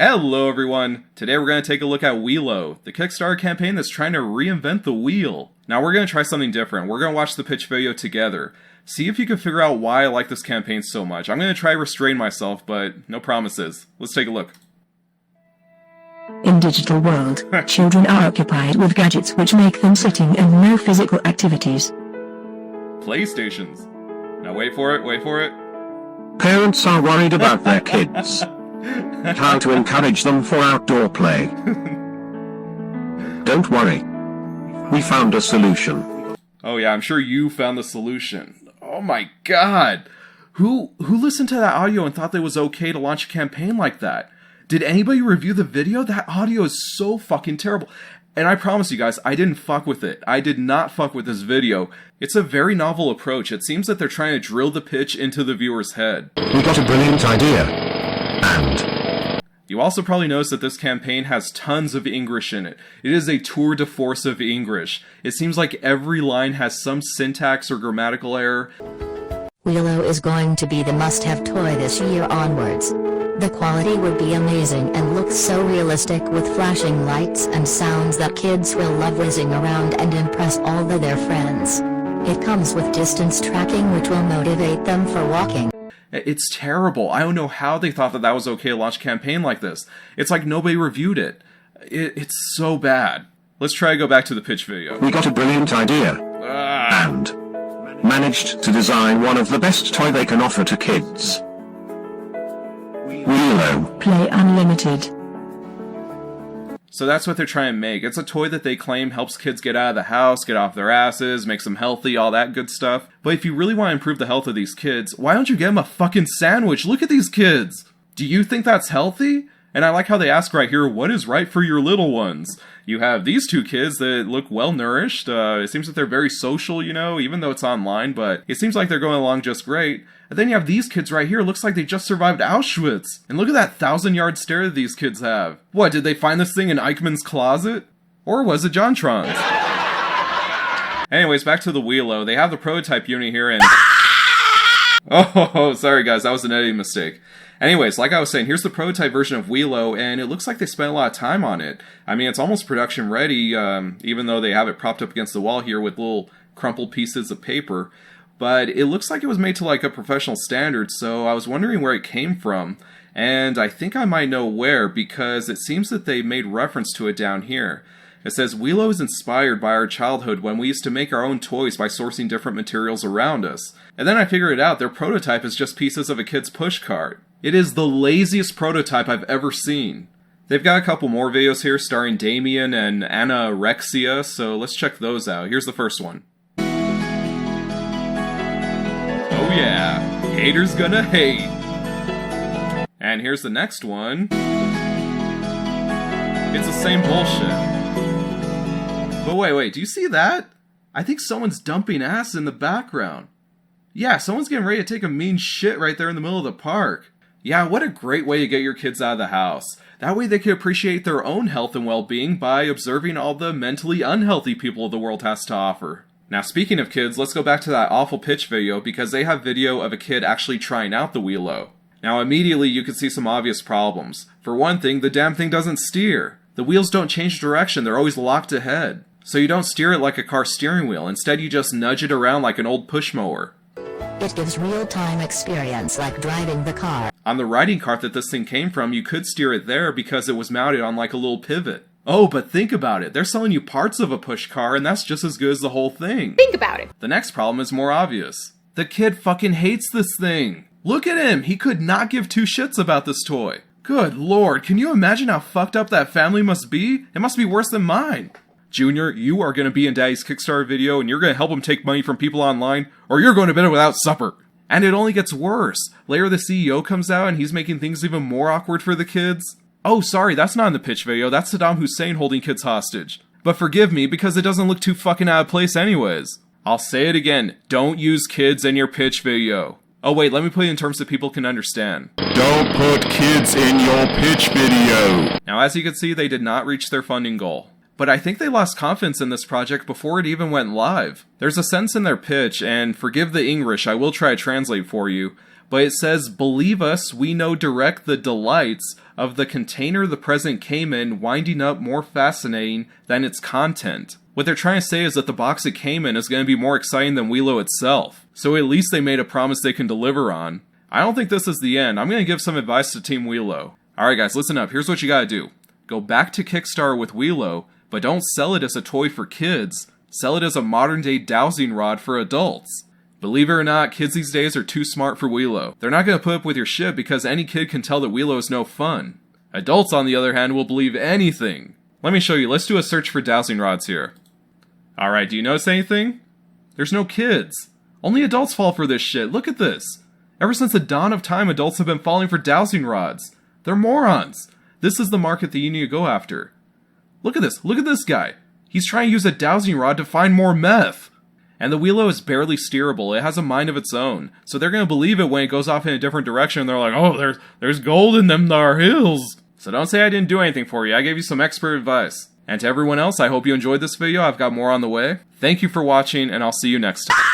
Hello everyone! Today we're going to take a look at WHEELO, the Kickstarter campaign that's trying to reinvent the wheel. Now we're going to try something different. We're going to watch the pitch video together. See if you can figure out why I like this campaign so much. I'm going to try to restrain myself, but no promises. Let's take a look. In digital world, children are occupied with gadgets which make them sitting and no physical activities. PlayStations. Now wait for it, wait for it. Parents are worried about their kids. How to encourage them for outdoor play. Don't worry. We found a solution. Oh yeah, I'm sure you found the solution. Oh my god! Who listened to that audio and thought that it was okay to launch a campaign like that? Did anybody review the video? That audio is so fucking terrible. And I promise you guys, I didn't fuck with it. I did not fuck with this video. It's a very novel approach. It seems that they're trying to drill the pitch into the viewer's head. We got a brilliant idea. And you also probably noticed that this campaign has tons of English in it. It is a tour de force of English. It seems like every line has some syntax or grammatical error. WHEELO is going to be the must-have toy this year onwards. The quality would be amazing and looks so realistic with flashing lights and sounds that kids will love whizzing around and impress all of their friends. It comes with distance tracking which will motivate them for walking. It's terrible. I don't know how they thought that that was okay to launch a campaign like this. It's like nobody reviewed it. It's so bad. Let's try to go back to the pitch video. We got a brilliant idea. And managed to design one of the best toy they can offer to kids. WHEELO. Play Unlimited. So that's what they're trying to make. It's a toy that they claim helps kids get out of the house, get off their asses, makes them healthy, all that good stuff. But if you really want to improve the health of these kids, why don't you get them a fucking sandwich? Look at these kids! Do you think that's healthy? And I like how they ask right here, what is right for your little ones? You have these two kids that look well-nourished. It seems that they're very social, you know, even though it's online, but it seems like they're going along just great. And then you have these kids right here. It looks like they just survived Auschwitz. And look at that 1,000-yard stare that these kids have. What, did they find this thing in Eichmann's closet? Or was it JonTron's? Anyways, back to the WHEELO. They have the prototype unit here and... Oh, sorry guys, that was an editing mistake. Anyways, like I was saying, here's the prototype version of WHEELO, and it looks like they spent a lot of time on it. I mean, it's almost production ready, even though they have it propped up against the wall here with little crumpled pieces of paper. But it looks like it was made to like a professional standard, so I was wondering where it came from. And I think I might know where, because it seems that they made reference to it down here. It says, WHEELO is inspired by our childhood when we used to make our own toys by sourcing different materials around us. And then I figured it out, their prototype is just pieces of a kid's push cart. It is the laziest prototype I've ever seen. They've got a couple more videos here starring Damien and Anorexia, so let's check those out. Here's the first one. Oh yeah, haters gonna hate. And here's the next one. It's the same bullshit. But wait, do you see that? I think someone's dumping ass in the background. Yeah, someone's getting ready to take a mean shit right there in the middle of the park. Yeah, what a great way to get your kids out of the house. That way they can appreciate their own health and well-being by observing all the mentally unhealthy people the world has to offer. Now speaking of kids, let's go back to that awful pitch video because they have video of a kid actually trying out the WHEELO. Now immediately you can see some obvious problems. For one thing, the damn thing doesn't steer. The wheels don't change direction, they're always locked ahead. So you don't steer it like a car steering wheel, instead you just nudge it around like an old push mower. It gives real-time experience like driving the car. On the riding cart that this thing came from, you could steer it there because it was mounted on like a little pivot. Oh, but think about it. They're selling you parts of a push car and that's just as good as the whole thing. Think about it. The next problem is more obvious. The kid fucking hates this thing. Look at him. He could not give two shits about this toy. Good lord, can you imagine how fucked up that family must be? It must be worse than mine. Junior, you are going to be in Daddy's Kickstarter video and you're going to help him take money from people online, or you're going to bed without supper. And it only gets worse. Later the CEO comes out and he's making things even more awkward for the kids. Oh, sorry, that's not in the pitch video, that's Saddam Hussein holding kids hostage. But forgive me, because it doesn't look too fucking out of place anyways. I'll say it again, don't use kids in your pitch video. Oh wait, let me put it in terms that people can understand. Don't put kids in your pitch video. Now as you can see, they did not reach their funding goal. But I think they lost confidence in this project before it even went live. There's a sentence in their pitch, and forgive the English, I will try to translate for you, but it says, "Believe us, we know direct the delights of the container the present came in, winding up more fascinating than its content." What they're trying to say is that the box it came in is going to be more exciting than WHEELO itself. So at least they made a promise they can deliver on. I don't think this is the end. I'm going to give some advice to Team WHEELO. Alright guys, listen up. Here's what you gotta do. Go back to Kickstarter with WHEELO, but don't sell it as a toy for kids. Sell it as a modern day dowsing rod for adults. Believe it or not, kids these days are too smart for WHEELO. They're not going to put up with your shit because any kid can tell that WHEELO is no fun. Adults, on the other hand, will believe anything. Let me show you. Let's do a search for dowsing rods here. Alright, do you notice anything? There's no kids. Only adults fall for this shit. Look at this. Ever since the dawn of time, adults have been falling for dowsing rods. They're morons. This is the market that you need to go after. Look at this. Look at this guy. He's trying to use a dowsing rod to find more meth. And the WHEELO is barely steerable. It has a mind of its own. So they're going to believe it when it goes off in a different direction. They're like, oh, there's gold in them thar hills. So don't say I didn't do anything for you. I gave you some expert advice. And to everyone else, I hope you enjoyed this video. I've got more on the way. Thank you for watching, and I'll see you next time.